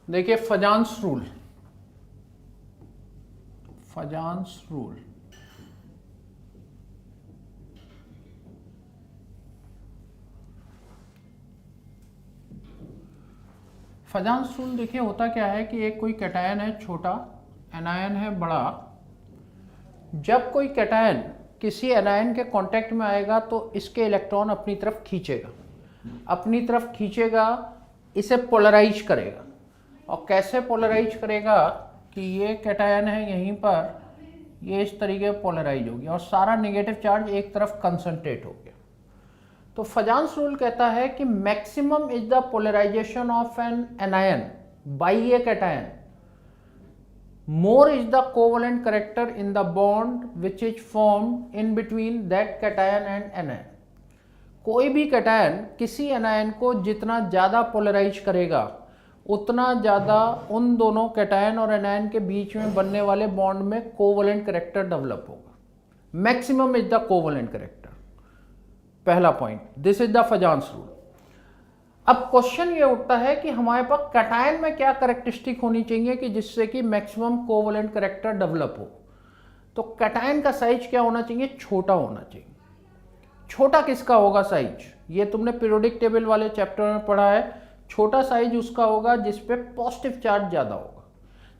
देखिए फजान्स rule, फजान्स rule फजान्स rule देखिए होता क्या है कि एक कोई कैटायन है छोटा, एनायन है बड़ा। जब कोई कैटायन किसी एनायन के कांटेक्ट में आएगा तो इसके इलेक्ट्रॉन अपनी तरफ खींचेगा, अपनी तरफ खींचेगा, इसे पोलराइज करेगा। और कैसे पोलराइज करेगा कि ये कैटायन है यहीं पर, ये इस तरीके पोलराइज हो गया और सारा नेगेटिव चार्ज एक तरफ कंसंट्रेट हो गया। तो फजान्स रूल कहता है कि maximum is the polarization of an anion by a cation, more is the covalent character in the bond which is formed in between that cation and anion। कोई भी कैटायन किसी एनायन को जितना ज़्यादा पोलराइज करेगा उतना ज़्यादा उन दोनों कैटायन और एनायन के बीच में बनने वाले बॉन्ड में कोवलेंट कैरेक्टर डेवलप होगा। Maximum is the covalent character, पहला point, this is the Fajans rule. अब क्वेश्चन ये उठता है कि हमारे पास कैटायन में क्या कैरेक्टरिस्टिक होनी चाहिए कि जिससे कि मैक्सिमम कोवलेंट कैरेक्टर डेवलप हो। तो कैटायन का साइज क्या होना चाहिए? छोटा होना चाहिए। छोटा किसका होगा साइज? ये तुमने पीरियोडिक टेबल वाले चैप्टर में पढ़ा है। छोटा साइज उसका होगा जिसपे पॉजिटिव चार्ज ज़्यादा होगा,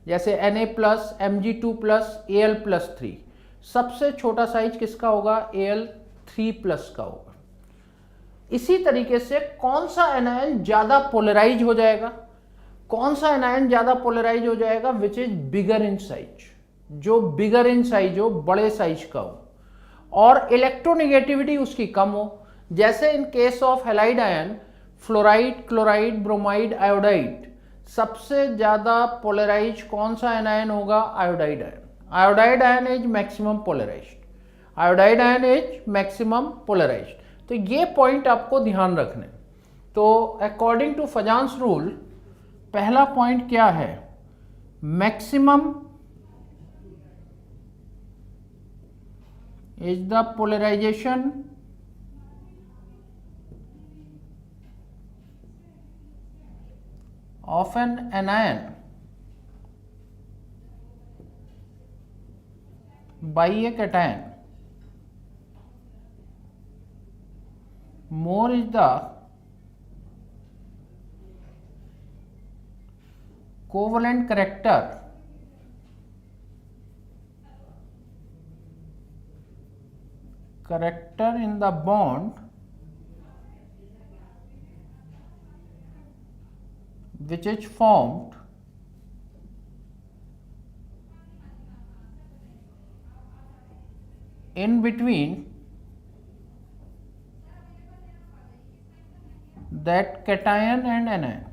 जैसे Na+, Mg2+, Al+3। सबसे छोटा साइज किसका होगा? Al3+ का होगा। इसी तरीके से कौन सा एनायन ज्यादा पोलराइज हो जाएगा? कौन सा एनायन ज्यादा पोलराइज हो जाएगा? Which is bigger in size, जो बिगर इन साइज हो, बड़े साइज का हो और इलेक्ट्रोनेगेटिविटी उसकी कम हो। जैसे in case of halide ion, fluoride, chloride, bromide, iodide, सबसे ज्यादा पोलराइज कौन सा एनायन होगा? Iodide ion. Iodide ion is maximum polarized, iodide ion is maximum polarized. तो ये पॉइंट आपको ध्यान रखने। तो अकॉर्डिंग टू फजान्स रूल पहला पॉइंट क्या है? Maximum is the polarization of an anion by a cation, more is the covalent character in the bond which is formed in between that cation and anion,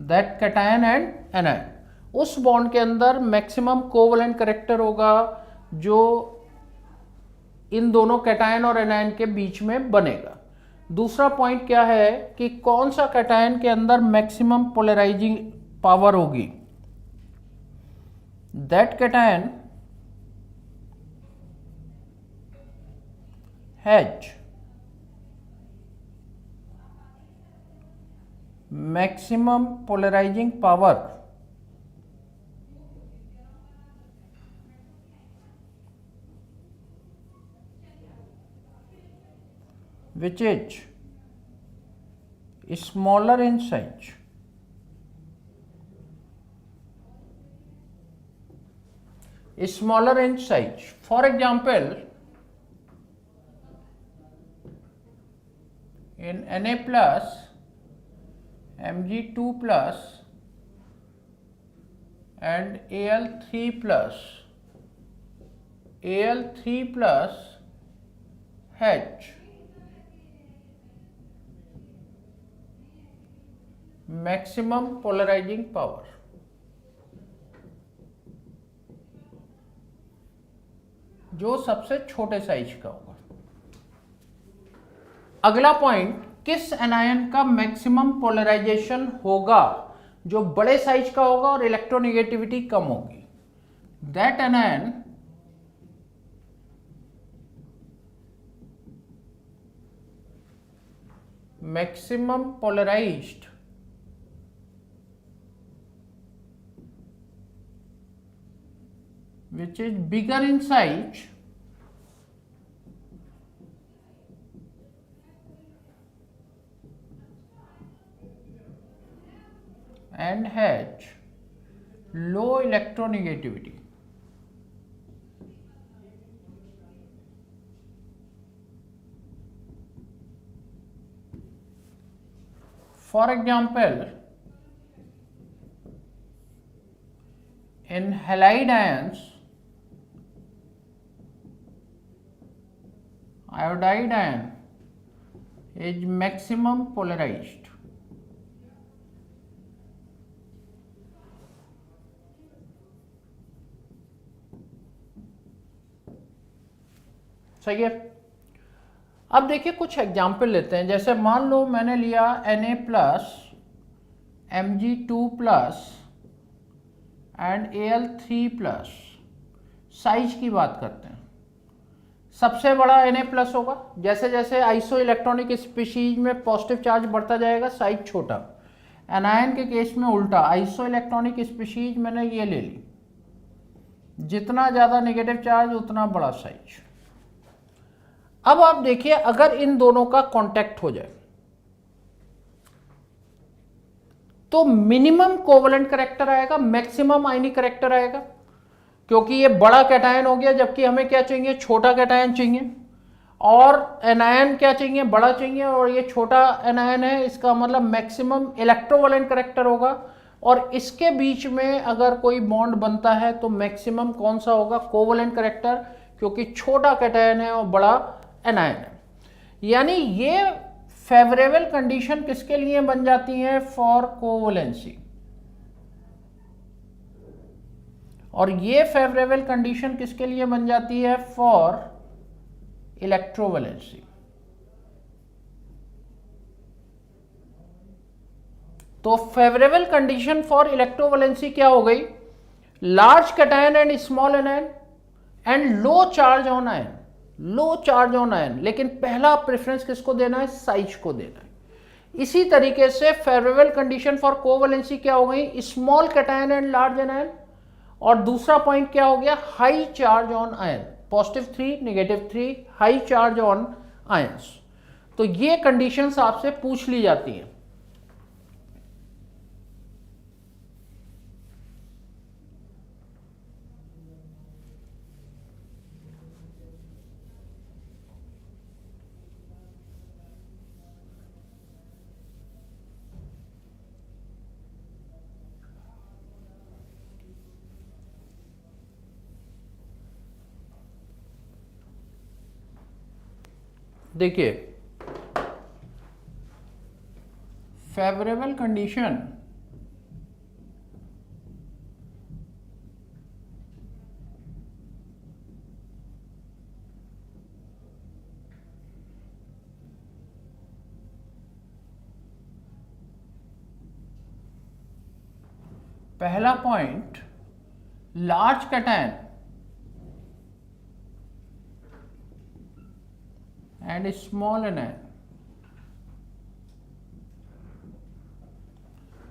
that cation and anion। उस bond के अंदर maximum covalent character होगा जो इन दोनों cation और anion के बीच में बनेगा। दूसरा पॉइंट क्या है कि कौन सा कैटायन के अंदर मैक्सिमम पोलराइजिंग पावर होगी? That cation has maximum polarizing power which is smaller in size, smaller in size। For example, in Na+, Mg2+ and Al3+, Al3+ H maximum polarizing power। जो सबसे छोटे साइज का होगा। अगला point, किस anion का maximum polarisation होगा? जो बड़े साइज का होगा और इलेक्ट्रोनेगेटिविटी कम होगी। That anion maximum polarized which is bigger in size and has low electronegativity. For example, in halide ions, iodide ion is maximum polarized. सही है। अब देखिए कुछ एग्जाम्पल लेते हैं। जैसे मान लो मैंने लिया Na plus Mg2 plus and Al3 plus. Size की बात करते हैं। सबसे बड़ा Na प्लस होगा। जैसे जैसे आइसो इलेक्ट्रॉनिक स्पीशीज में पॉजिटिव चार्ज बढ़ता जाएगा साइज छोटा। एनायन के केस में उल्टा, आइसो इलेक्ट्रॉनिक स्पीशीज मैंने ये ले ली, जितना ज़्यादा नेगेटिव चार्ज उतना बड़ा साइज। अब आप देखिए अगर इन दोनों का कांटेक्ट हो जाए तो मिनिमम कोवलेंट करैक्टर आएगा, मैक्सिमम आयनिक करैक्टर आएगा, क्योंकि ये बड़ा कैटायन हो गया, जबकि हमें क्या चाहिए, छोटा कैटायन चाहिए। और एनायन क्या चाहिए, बड़ा चाहिए, और ये छोटा एनायन है, इसका मतलब मैक्सिमम इलेक्ट्रोवलेंट करैक्टर होगा। और इसके बीच में अगर कोई बॉन्ड बनता है तो मैक्सिमम कौन सा होगा, कोवलेंट करैक्टर, क्योंकि छोटा कैटायन है और बड़ा एनायन है। यानी ये फेवरेबल कंडीशन किसके लिए बन जाती है, फॉर कोवलेंसी, और ये फेवरेबल कंडीशन किसके लिए बन जाती है, फॉर इलेक्ट्रोवैलेंसी। तो फेवरेबल कंडीशन फॉर इलेक्ट्रोवैलेंसी क्या हो गई, large cation and small anion and low charge on ion, low charge on ion. लेकिन पहला प्रेफरेंस किसको देना है, साइज को देना है। इसी तरीके से फेवरेबल कंडीशन फॉर कोवैलेंसी क्या हो गई, small cation and large anion, और दूसरा पॉइंट क्या हो गया, high charge on ion, +3 -3, high charge on ions. तो ये कंडीशंस आपसे पूछ ली जाती हैं। देखिए फेवरेबल कंडीशन पहला point, large cation and small anion,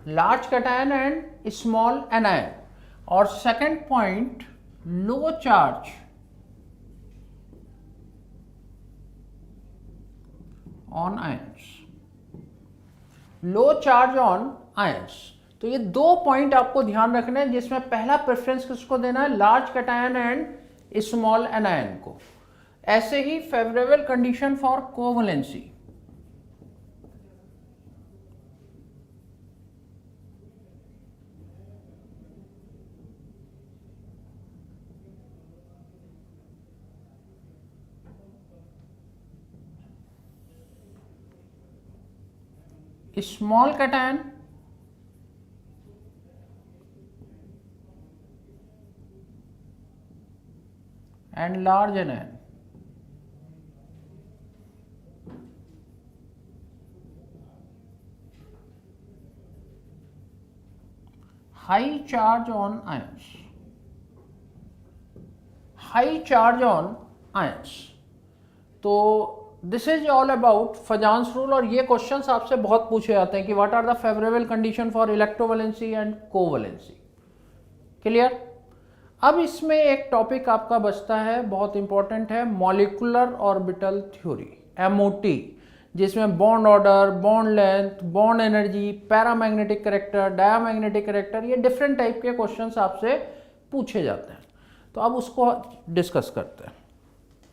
large cation and small anion. और second point, low charge on ions, low charge on ions. तो ये दो पॉइंट आपको ध्यान रखना है, जिसमें पहला प्रेफरेंस किसको देना है, large cation and small anion को। ऐसे ही favourable condition for covalency, small cation and large anion. High charge on ions, high charge on ions. तो this is all about Fajans rule. और ये क्वेश्चंस आपसे बहुत पूछे जाते हैं कि what are the favourable condition for electrovalency and covalency. Clear. अब इसमें एक टॉपिक आपका बचता है, बहुत इंपॉर्टेंट है, मॉलिक्यूलर ऑर्बिटल थ्योरी, MOT, जिसमें bond order, bond length, bond energy, paramagnetic character, diamagnetic character, ये डिफरेंट टाइप के क्वेश्चंस आपसे पूछे जाते हैं। तो अब उसको डिस्कस करते हैं।